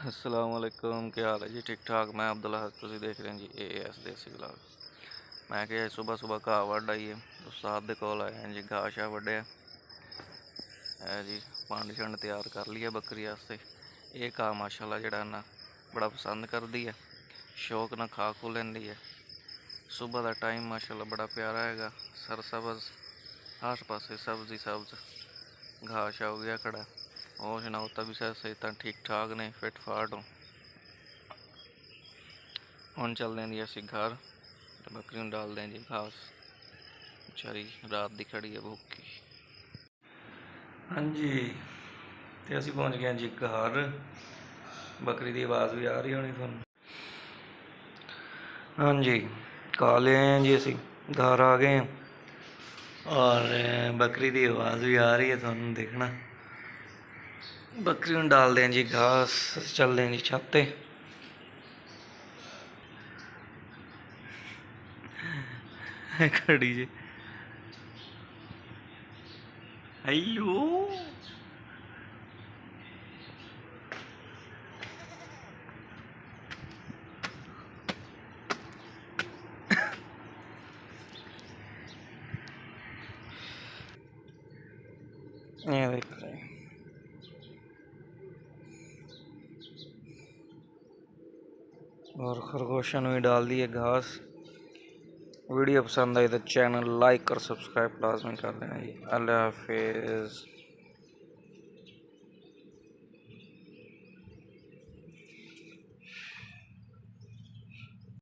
अस्सलाम वालेकुम, क्या हाल है जी? ठीक ठाक। मैं अब्दुल्ला हक, तुम देख रहे हैं जी एएस देसी व्लॉग। मैं क्या सुबह सुबह घाह वड्ड आइए उस्ताद दे कोल आए हैं जी। घाह शाह वड्डिया है जी, भांड छंड तैयार कर लिया बकरी वास्ते। ये घाह माशाल्लाह जेड़ा ना बड़ा पसंद करती है, शौक ना खा खू लेंदी है। सुबह का टाइम माशाल्लाह बड़ा प्यारा है, सरसब्ज आस पासे सब्जी सब्ज घाह शाह हो गया खड़ा। और सुनाओ तभी सेहत ठीक ठाक ने, फिट फाट हो। हम चलते हैं जी असी घर, बकरी डाल दें जी घास, बेचारी रात की खड़ी है भूखी। हाँ जी, तो असी पहुँच गए जी घर। बकरी की आवाज़ भी आ रही होनी थोड़ा। हाँ जी, कॉल आए हैं जी, असी घर आ गए हैं और बकरी की आवाज़ भी आ रही है, थोड़ा देखना। बकरी डाल दें जी घास, चल दें जी छत पे। खड़ी जी, हेलो ये देख रहे हैं। और खरगोशन भी डाल दिए घास। वीडियो पसंद आई तो चैनल लाइक और सब्सक्राइब लाजमी कर देना जी। अल्लाह हाफिज़।